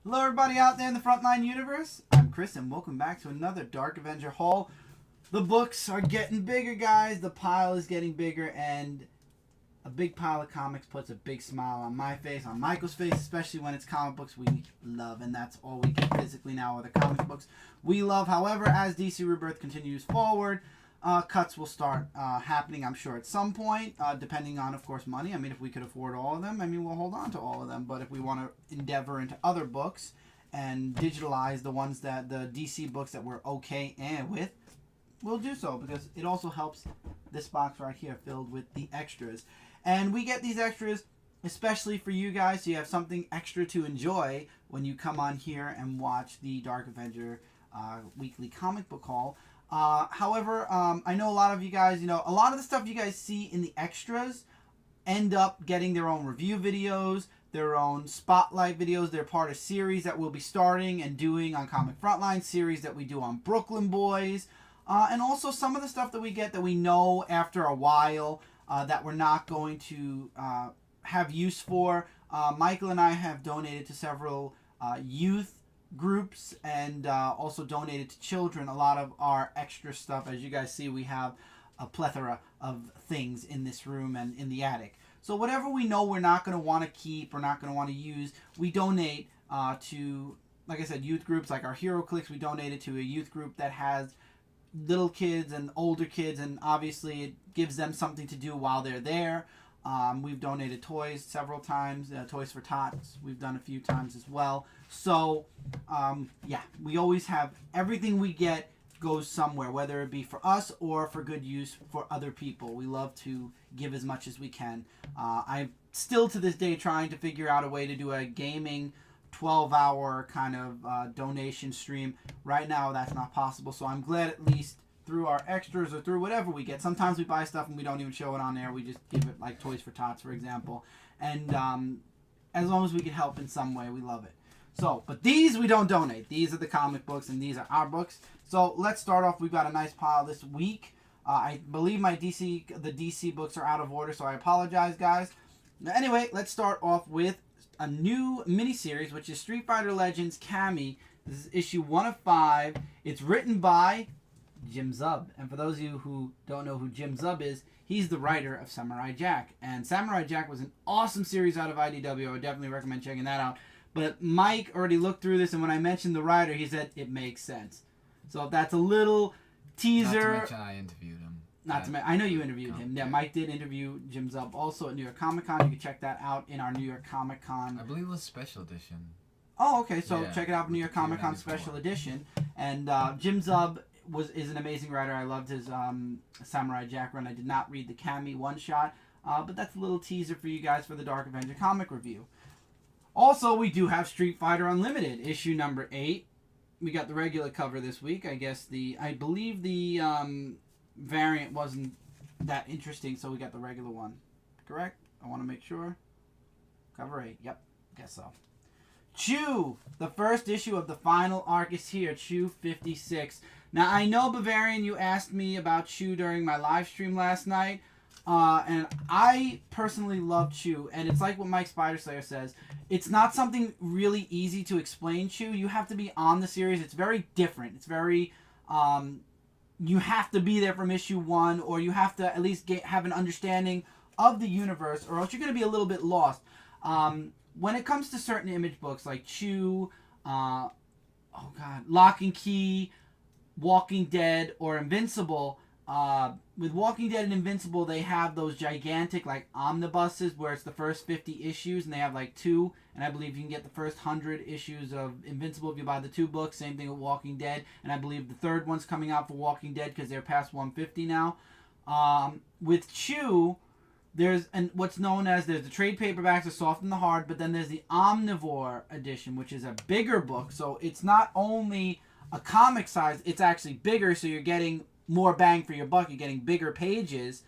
Hello everybody out there in the Frontline universe. I'm Chris and welcome back to another Dark Avenger haul. The books are getting bigger, guys. The pile is getting bigger, and a big pile of comics puts a big smile on my face, on Michael's face, especially when it's comic books we love, and that's all we get physically now are the comic books we love. However, as DC Rebirth continues forward, cuts will start happening, I'm sure, at some point, depending on, of course, money. I mean, if we could afford all of them, I mean, we'll hold on to all of them. But if we want to endeavor into other books and digitalize the ones that the DC books that we're okay with, we'll do so, because it also helps this box right here filled with the extras. And we get these extras especially for you guys, so you have something extra to enjoy when you come on here and watch the Dark Avenger weekly comic book haul. However, I know a lot of you guys, a lot of the stuff you guys see in the extras end up getting their own review videos, their own spotlight videos. They're part of series that we'll be starting and doing on Comic Frontline, series that we do on Brooklyn Boys, and also some of the stuff that we get that we know after a while that we're not going to have use for. Michael and I have donated to several youth groups and also donated to children a lot of our extra stuff. As you guys see, we have a plethora of things in this room and in the attic. So whatever we know we're not going to want to keep or not going to want to use, we donate to, like I said, youth groups. Like our Hero Clicks, we donated to a youth group that has little kids and older kids, and obviously it gives them something to do while they're there. We've donated toys several times, Toys for Tots we've done a few times as well. So, yeah, we always have everything we get goes somewhere, whether it be for us or for good use for other people. We love to give as much as we can. I'm still to this day trying to figure out a way to do a gaming 12-hour kind of donation stream. Right now that's not possible, so I'm glad at least through our extras or through whatever we get. Sometimes we buy stuff and we don't even show it on there. We just give it, like Toys for Tots, for example. And as long as we can help in some way, we love it. So, but these we don't donate. These are the comic books and these are our books. So let's start off. We've got a nice pile this week. I believe the DC books are out of order, so I apologize, guys. Anyway, let's start off with a new miniseries, which is Street Fighter Legends Cammy. This is issue 1 of 5. It's written by Jim Zub. And for those of you who don't know who Jim Zub is, he's the writer of Samurai Jack. And Samurai Jack was an awesome series out of IDW. I would definitely recommend checking that out. But Mike already looked through this, and when I mentioned the writer, he said it makes sense. So that's a little teaser. Not to mention I interviewed him. I know you interviewed him. Yeah, Mike did interview Jim Zub also at New York Comic Con. You can check that out in our New York Comic Con. I believe it was special edition. Oh, okay. So yeah, check it out, New York Comic Con special edition. And Jim Zub is an amazing writer. I loved his Samurai Jack run. I did not read the Cammy one shot, but that's a little teaser for you guys for the Dark Avenger comic review. Also, we do have Street Fighter Unlimited issue number 8. We got the regular cover this week. I believe the variant wasn't that interesting, so we got the regular one. Correct? I want to make sure. Cover 8. Yep, guess so. Chew, the first issue of the final arc is here. Chew 56. Now, I know, Bavarian, you asked me about Chew during my live stream last night. And I personally love Chew. And it's like what Mike Spiderslayer says. It's not something really easy to explain, Chew. You have to be on the series. It's very different. It's very... you have to be there from issue 1, or you have to at least have an understanding of the universe, or else you're going to be a little bit lost. When it comes to certain image books like Chew, Lock and Key, Walking Dead, or Invincible, with Walking Dead and Invincible, they have those gigantic like omnibuses where it's the first 50 issues and they have like 2, and I believe you can get the first 100 issues of Invincible if you buy the 2 books. Same thing with Walking Dead, and I believe the 3rd one's coming out for Walking Dead because they're past 150 now. With Chew, there's what's known as, there's the trade paperbacks, the soft and the hard, but then there's the Omnivore edition, which is a bigger book. So it's not only a comic size, it's actually bigger, so you're getting more bang for your buck. You're getting bigger pages.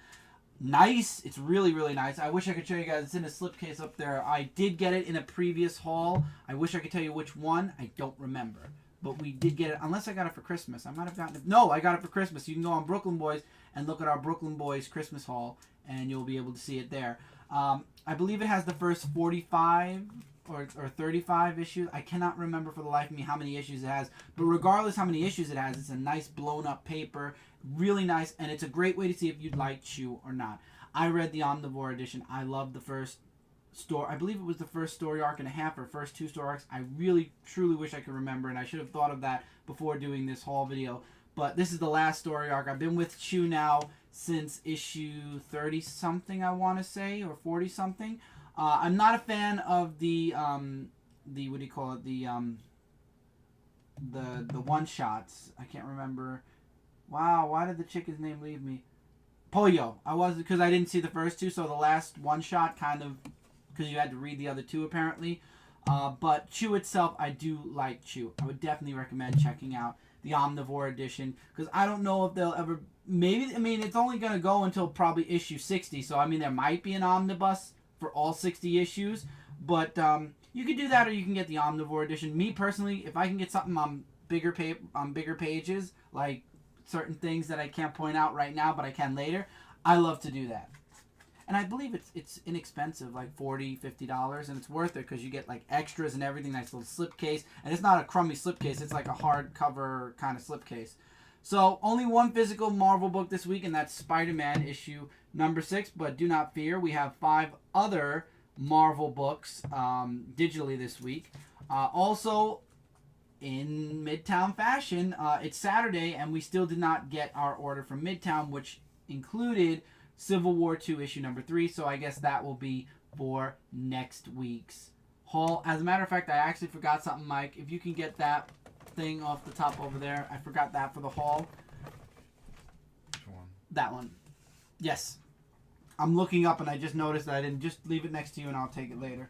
Nice. It's really, really nice. I wish I could show you guys. It's in a slipcase up there. I did get it in a previous haul. I wish I could tell you which one. I don't remember. But we did get it, unless I got it for Christmas. I might have gotten it. No, I got it for Christmas. You can go on Brooklyn Boys and look at our Brooklyn Boys Christmas haul, and you'll be able to see it there. I believe it has the first 45 or 35 issues. I cannot remember for the life of me how many issues it has. But regardless how many issues it has, it's a nice blown up paper. Really nice. And it's a great way to see if you'd like Chew or not. I read the Omnivore edition. I loved the first story. I believe it was the first story arc and a half, or first 2 story arcs. I really, truly wish I could remember. And I should have thought of that before doing this haul video. But this is the last story arc. I've been with Chew now since issue 30-something, I want to say, or 40-something. I'm not a fan of the what do you call it, the one-shots. I can't remember. Wow, why did the chicken's name leave me? Pollo. I was, because I didn't see the first 2, so the last one-shot kind of, because you had to read the other 2 apparently. But Chew itself, I do like Chew. I would definitely recommend checking out the Omnivore edition, because I don't know if they'll ever, maybe, I mean, it's only going to go until probably issue 60, so I mean, there might be an omnibus for all 60 issues, but you could do that, or you can get the Omnivore edition. Me personally, if I can get something on bigger pages, like certain things that I can't point out right now, but I can later, I love to do that. And I believe it's inexpensive, like $40-$50, and it's worth it because you get like extras and everything, nice little slipcase, and it's not a crummy slipcase, it's like a hardcover kind of slipcase. So only one physical Marvel book this week, and that's Spider-Man issue number 6. But do not fear, we have 5 other Marvel books digitally this week. Also, in Midtown fashion, it's Saturday, and we still did not get our order from Midtown, which included Civil War 2 issue number 3, so I guess that will be for next week's haul. As a matter of fact, I actually forgot something, Mike. If you can get that thing off the top over there, I forgot that for the haul. Which one? That one. Yes. I'm looking up and I just noticed that I didn't. Just leave it next to you and I'll take it later.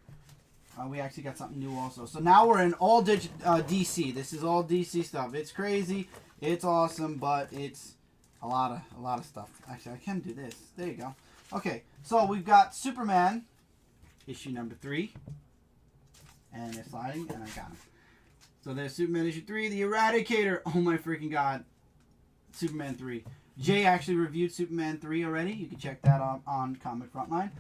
We actually got something new also. So now we're in all DC. This is all DC stuff. It's crazy. It's awesome, but it's a lot of stuff. Actually, I can do this. There you go. Okay, so we've got Superman, issue number 3. And they're sliding, and I got him. So there's Superman issue 3, The Eradicator. Oh my freaking god. Superman 3. Jay actually reviewed Superman 3 already. You can check that on Comic Frontline.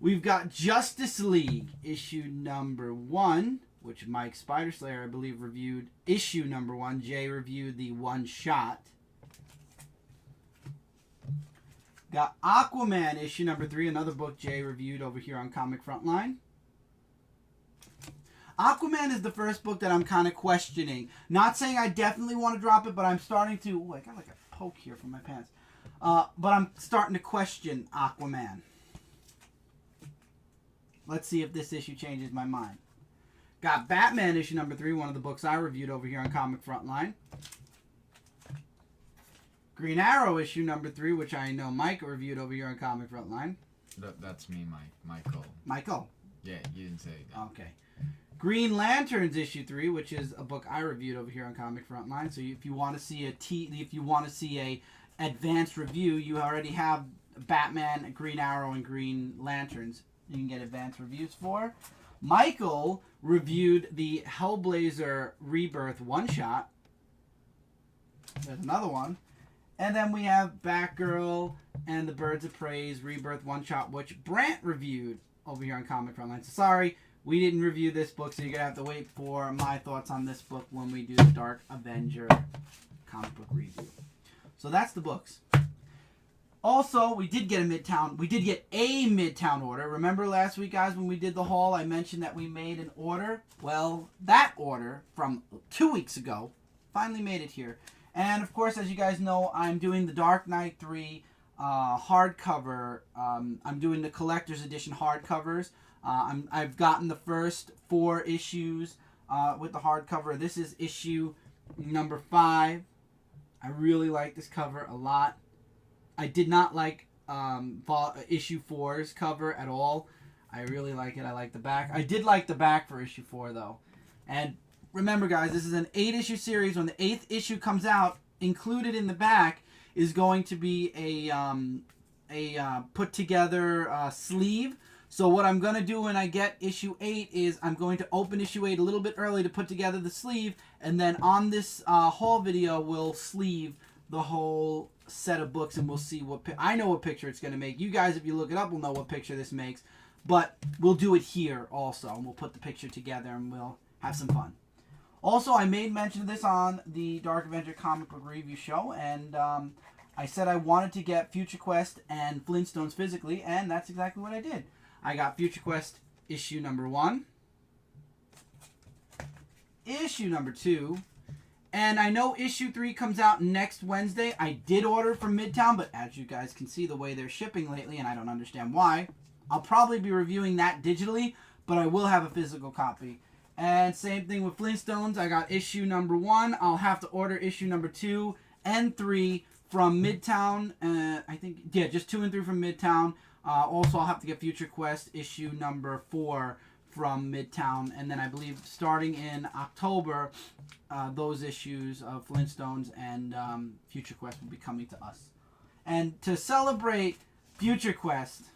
We've got Justice League issue number 1, which Mike Spider-Slayer, I believe, reviewed issue number 1. Jay reviewed the one-shot. Got Aquaman issue number 3, another book Jay reviewed over here on Comic Frontline. Aquaman is the first book that I'm kind of questioning. Not saying I definitely want to drop it, but I'm starting to... Ooh, I got like a poke here from my pants. But I'm starting to question Aquaman. Let's see if this issue changes my mind. Got Batman issue number 3, one of the books I reviewed over here on Comic Frontline. Green Arrow issue number 3, which I know Mike reviewed over here on Comic Frontline. That's me, Michael. Michael? Yeah, you didn't say that. Okay. Green Lanterns issue 3, which is a book I reviewed over here on Comic Frontline. So if you want to see a advanced review, you already have Batman, Green Arrow, and Green Lanterns. You can get advanced reviews for. Michael reviewed the Hellblazer Rebirth one-shot. There's another one. And then we have Batgirl and the Birds of Prey's Rebirth one-shot, which Brant reviewed over here on Comic Frontline. So sorry, we didn't review this book, so you're going to have to wait for my thoughts on this book when we do the Dark Avenger comic book review. So that's the books. Also, we did get a Midtown order. Remember last week, guys, when we did the haul, I mentioned that we made an order? Well, that order from 2 weeks ago finally made it here. And, of course, as you guys know, I'm doing the Dark Knight 3 hardcover. I'm doing the collector's edition hardcovers. I've gotten the first 4 issues with the hardcover. This is issue number 5. I really like this cover a lot. I did not like issue 4's cover at all. I really like it. I like the back. I did like the back for issue 4, though. And remember, guys, this is an 8-issue series. When the 8th issue comes out, included in the back is going to be a put-together sleeve. So what I'm going to do when I get issue 8 is I'm going to open issue 8 a little bit early to put together the sleeve. And then on this haul video, we'll sleeve the whole set of books, and we'll see what... I know what picture it's going to make. You guys, if you look it up, will know what picture this makes. but we'll do it here also, and we'll put the picture together and we'll have some fun. Also, I made mention of this on the Dark Avenger comic book review show, and I said I wanted to get Future Quest and Flintstones physically, and that's exactly what I did. I got Future Quest issue number 1, issue number 2, and I know issue 3 comes out next Wednesday. I did order it from Midtown, but as you guys can see the way they're shipping lately, and I don't understand why, I'll probably be reviewing that digitally, but I will have a physical copy. And same thing with Flintstones. I got issue number 1. I'll have to order issue number 2 and 3 from Midtown. I think, yeah, just 2 and 3 from Midtown. Also, I'll have to get Future Quest issue number 4 from Midtown. And then I believe starting in October, those issues of Flintstones and Future Quest will be coming to us. And to celebrate Future Quest,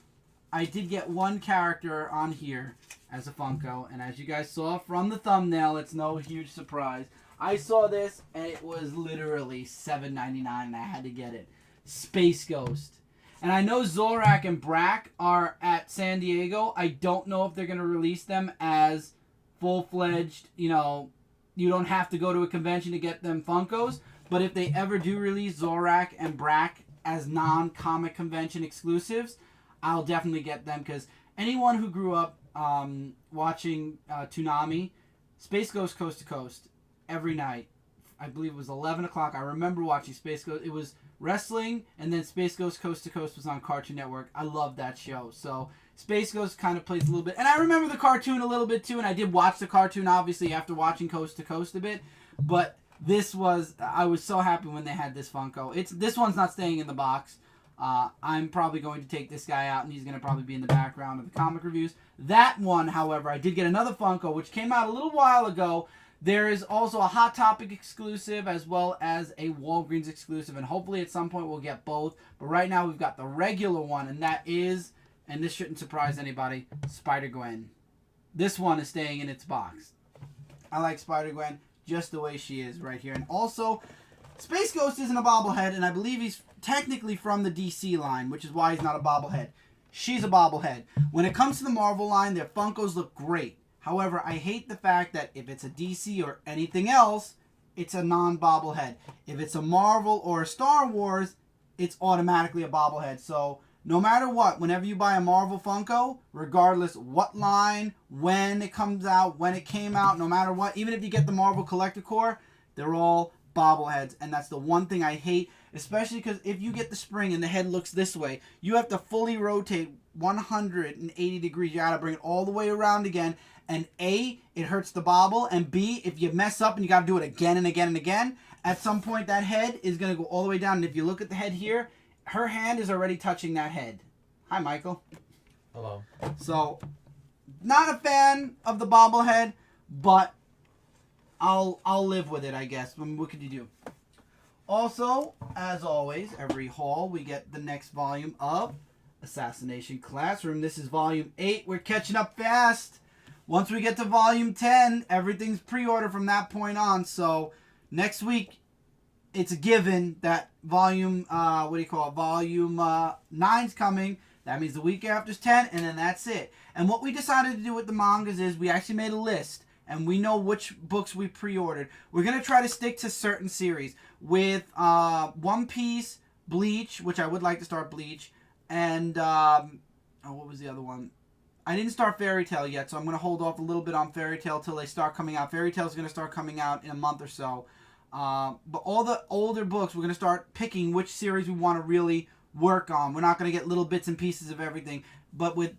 I did get one character on here as a Funko, and as you guys saw from the thumbnail, it's no huge surprise. I saw this, and it was literally $7.99, and I had to get it. Space Ghost. And I know Zorak and Brack are at San Diego. I don't know if they're going to release them as full-fledged, you don't have to go to a convention to get them Funkos, but if they ever do release Zorak and Brack as non-comic convention exclusives, I'll definitely get them, because anyone who grew up watching Toonami, Space Ghost Coast to Coast, every night, I believe it was 11 o'clock, I remember watching Space Ghost. It was wrestling, and then Space Ghost Coast to Coast was on Cartoon Network. I love that show. So Space Ghost kind of plays a little bit. And I remember the cartoon a little bit too, and I did watch the cartoon, obviously, after watching Coast to Coast a bit. But I was so happy when they had this Funko. This one's not staying in the box. I'm probably going to take this guy out, and he's going to probably be in the background of the comic reviews. That one, however, I did get another Funko, which came out a little while ago. There is also a Hot Topic exclusive as well as a Walgreens exclusive, and hopefully at some point we'll get both. But right now we've got the regular one, and that is, and this shouldn't surprise anybody, Spider-Gwen. This one is staying in its box. I like Spider-Gwen just the way she is right here. And also, Space Ghost isn't a bobblehead, and I believe he's technically from the DC line, which is why he's not a bobblehead. She's a bobblehead. When it comes to the Marvel line, their Funkos look great. However, I hate the fact that if it's a DC or anything else, it's a non-bobblehead. If it's a Marvel or a Star Wars, it's automatically a bobblehead. So no matter what, whenever you buy a Marvel Funko, regardless what line, when it comes out, when it came out, no matter what, even if you get the Marvel Collector Core, they're all bobbleheads. And that's the one thing I hate, especially because if you get the spring and the head looks this way, you have to fully rotate 180 degrees. You got to bring it all the way around again. And A, it hurts the bobble, and B, if you mess up and you got to do it again and again and again, at some point that head is going to go all the way down. And if you look at the head here, her hand is already touching that head. Hi, Michael. Hello. So, not a fan of the bobblehead, but I'll live with it, I guess. I mean, what could you do? Also, as always, every haul we get the next volume of Assassination Classroom. This is volume 8. We're catching up fast. Once we get to volume 10, everything's pre-order from that point on. So next week, it's a given that volume, volume 9's coming. That means the week after is 10, and then that's it. And what we decided to do with the mangas is we actually made a list, and we know which books we pre-ordered. We're going to try to stick to certain series. With One Piece, Bleach, which I would like to start Bleach, and, what was the other one? I didn't start Fairy Tail yet, so I'm going to hold off a little bit on Fairy Tail till they start coming out. Fairy Tail is going to start coming out in a month or so. But all the older books, we're going to start picking which series we want to really work on. We're not going to get little bits and pieces of everything. But with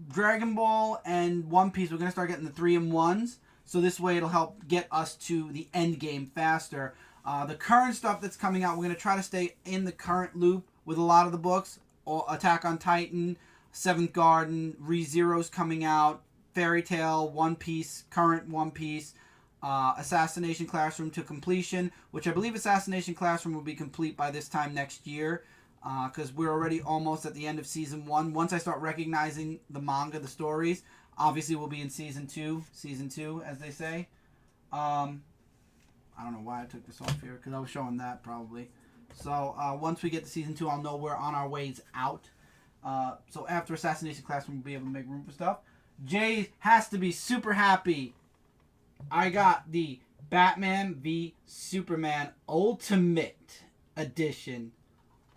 Dragon Ball and One Piece, we're going to start getting the 3-in-1s. So this way it'll help get us to the end game faster. The current stuff that's coming out, we're going to try to stay in the current loop with a lot of the books. Attack on Titan, Seventh Garden, ReZero's coming out, Fairy Tail, One Piece, current One Piece, Assassination Classroom to completion, which I believe Assassination Classroom will be complete by this time next year, because we're already almost at the end of Season 1. Once I start recognizing the manga, the stories, obviously we'll be in Season 2, as they say. I don't know why I took this off here, because I was showing that probably. So once we get to Season 2, I'll know we're on our ways out. So after Assassination Classroom, we'll be able to make room for stuff. Jay has to be super happy. I got the Batman v Superman Ultimate Edition.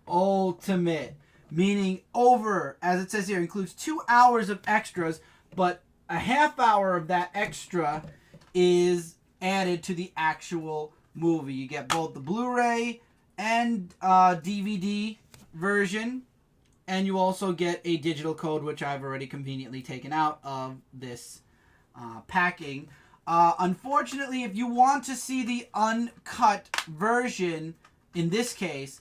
Ultimate. Meaning over, as it says here, includes 2 hours of extras, but a half hour of that extra is added to the actual movie. You get both the Blu-ray and DVD version, and you also get a digital code, which I've already conveniently taken out of this packing. Unfortunately, if you want to see the uncut version, in this case,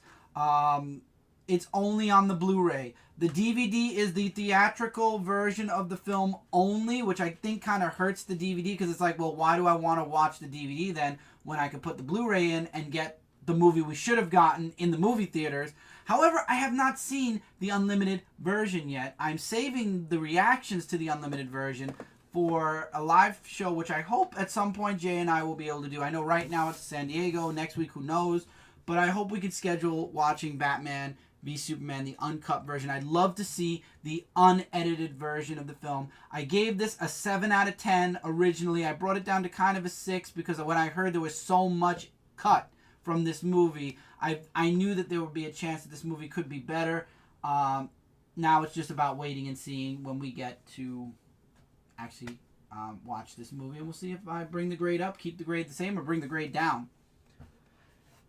it's only on the Blu-ray. The DVD is the theatrical version of the film only, which I think kind of hurts the DVD because it's like, well, why do I want to watch the DVD then when I could put the Blu-ray in and get the movie we should have gotten in the movie theaters? However, I have not seen the unlimited version yet. I'm saving the reactions to the unlimited version for a live show, which I hope at some point Jay and I will be able to do. I know right now it's San Diego. Next week, who knows? But I hope we could schedule watching Batman v Superman, the uncut version. I'd love to see the unedited version of the film. I gave this a 7 out of 10 originally. I brought it down to kind of a 6 because when I heard there was so much cut from this movie, I knew that there would be a chance that this movie could be better. Now it's just about waiting and seeing when we get to actually watch this movie, and we'll see if I bring the grade up, keep the grade the same, or bring the grade down.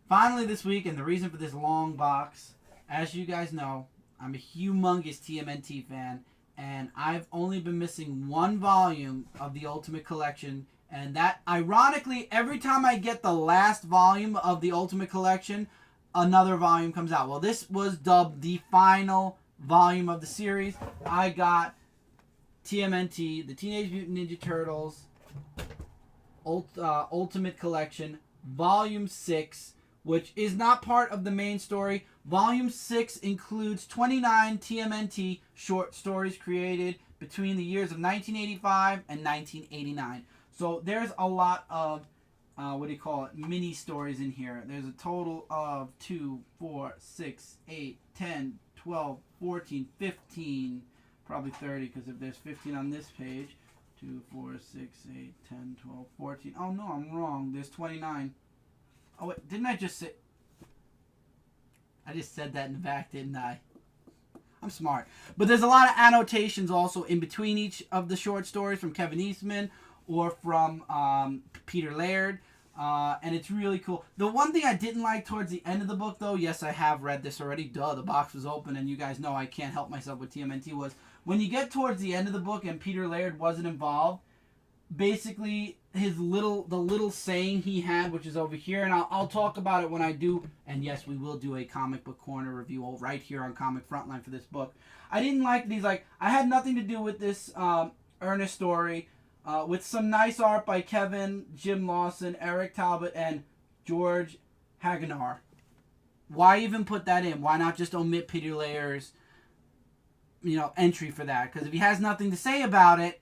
Finally this week, and the reason for this long box, as you guys know, I'm a humongous TMNT fan, and I've only been missing 1 volume of the Ultimate Collection, and that, ironically, every time I get the last volume of the Ultimate Collection, another volume comes out. Well, this was dubbed the final volume of the series. I got TMNT, the Teenage Mutant Ninja Turtles Ultimate Collection, Volume 6, which is not part of the main story. Volume 6 includes 29 TMNT short stories created between the years of 1985 and 1989. So there's a lot of, mini stories in here. There's a total of 2, 4, 6, 8, 10, 12, 14, 15, probably 30, because if there's 15 on this page, 2, 4, 6, 8, 10, 12, 14. Oh no, I'm wrong. There's 29. Oh wait, didn't I just say... I just said that in the back, didn't I? I'm smart. But there's a lot of annotations also in between each of the short stories from Kevin Eastman or from Peter Laird. And it's really cool. The one thing I didn't like towards the end of the book, though, yes, I have read this already. Duh, the box was open, and you guys know I can't help myself with TMNT, was when you get towards the end of the book and Peter Laird wasn't involved, basically the little saying he had, which is over here, and I'll talk about it when I do, and yes, we will do a comic book corner review right here on Comic Frontline for this book. I didn't like these, like, I had nothing to do with this Ernest story, with some nice art by Kevin, Jim Lawson, Eric Talbot, and George Hagenar. Why even put that in? Why not just omit Peter Laird's, entry for that? Because if he has nothing to say about it,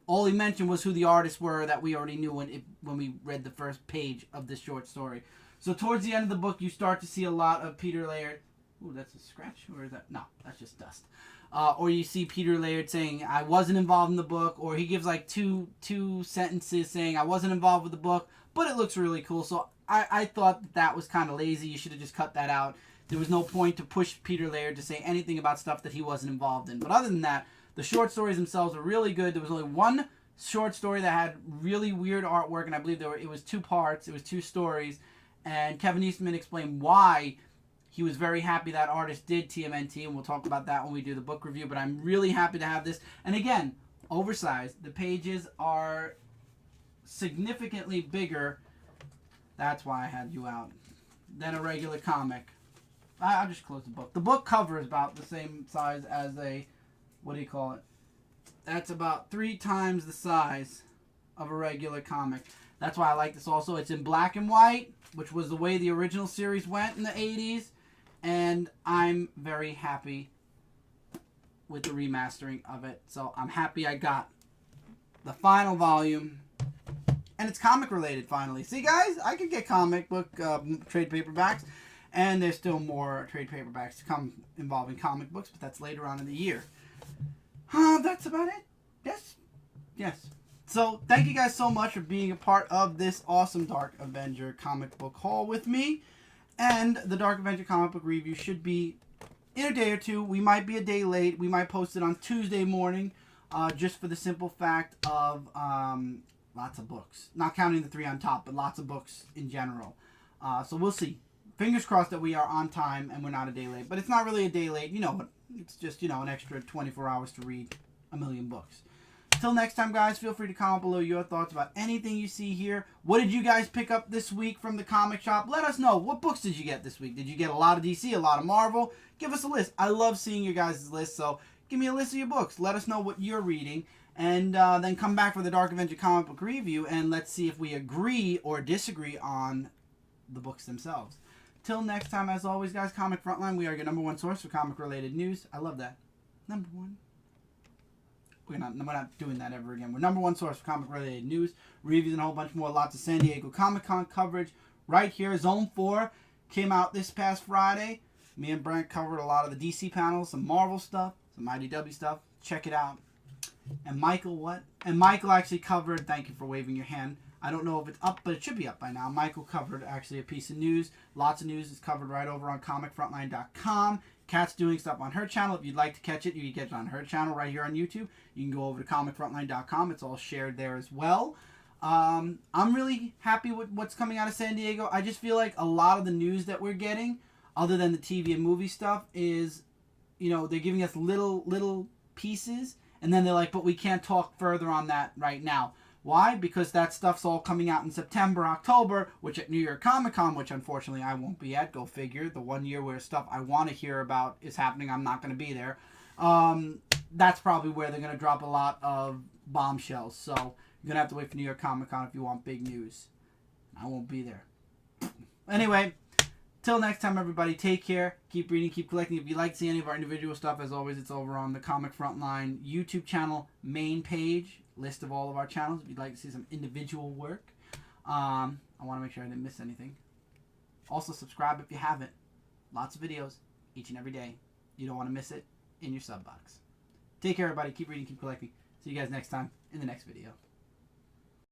all he mentioned was who the artists were that we already knew when we read the first page of this short story. So towards the end of the book, you start to see a lot of Peter Laird. Ooh, that's a scratch? Or is that... No, that's just dust. Or you see Peter Laird saying, I wasn't involved in the book. Or he gives like two sentences saying, I wasn't involved with the book. But it looks really cool. So I thought that was kind of lazy. You should have just cut that out. There was no point to push Peter Laird to say anything about stuff that he wasn't involved in. But other than that, the short stories themselves are really good. There was only one short story that had really weird artwork, and I believe it was 2 parts. It was 2 stories. And Kevin Eastman explained why he was very happy that artist did TMNT, and we'll talk about that when we do the book review. But I'm really happy to have this. And again, oversized. The pages are significantly bigger. That's why I had you out. Than a regular comic. I'll just close the book. The book cover is about the same size as a... That's about 3 times the size of a regular comic. That's why I like this also. It's in black and white, which was the way the original series went in the 80s. And I'm very happy with the remastering of it. So I'm happy I got the final volume. And it's comic related finally. See guys, I can get comic book trade paperbacks. And there's still more trade paperbacks to come involving comic books, but that's later on in the year. That's about it. Yes. So, thank you guys so much for being a part of this awesome Dark Avenger comic book haul with me. And the Dark Avenger comic book review should be in a day or two. We might be a day late. We might post it on Tuesday morning, just for the simple fact of lots of books. Not counting the 3 on top, but lots of books in general. So, we'll see. Fingers crossed that we are on time and we're not a day late. But it's not really a day late, but it's just, an extra 24 hours to read a million books. Until next time, guys, feel free to comment below your thoughts about anything you see here. What did you guys pick up this week from the comic shop? Let us know. What books did you get this week? Did you get a lot of DC, a lot of Marvel? Give us a list. I love seeing your guys' list, so give me a list of your books. Let us know what you're reading. And then come back for the Dark Avenger comic book review, and let's see if we agree or disagree on the books themselves. Till next time, as always, guys, Comic Frontline, we are your #1 source for comic-related news. I love that. #1. We're not doing that ever again. We're #1 source for comic-related news, reviews, and a whole bunch more. Lots of San Diego Comic-Con coverage right here. Zone 4 came out this past Friday. Me and Brent covered a lot of the DC panels, some Marvel stuff, some IDW stuff. Check it out. And Michael, Michael actually covered, thank you for waving your hand. I don't know if it's up, but it should be up by now. Michael covered actually a piece of news. Lots of news is covered right over on comicfrontline.com. Kat's doing stuff on her channel. If you'd like to catch it, you can catch it on her channel right here on YouTube. You can go over to comicfrontline.com. It's all shared there as well. I'm really happy with what's coming out of San Diego. I just feel like a lot of the news that we're getting, other than the TV and movie stuff, is, they're giving us little pieces, and then they're like, but we can't talk further on that right now. Why? Because that stuff's all coming out in September, October, which at New York Comic Con, which unfortunately I won't be at, go figure. The 1 year where stuff I want to hear about is happening, I'm not going to be there. That's probably where they're going to drop a lot of bombshells. So you're going to have to wait for New York Comic Con if you want big news. I won't be there. Anyway, till next time, everybody, take care. Keep reading, keep collecting. If you like to see any of our individual stuff, as always, it's over on the Comic Frontline YouTube channel main page. List of all of our channels if you'd like to see some individual work. I want to make sure I didn't miss anything. Also, subscribe if you haven't. Lots of videos each and every day. You don't want to miss it in your sub box. Take care, everybody. Keep reading, keep collecting. See you guys next time in the next video.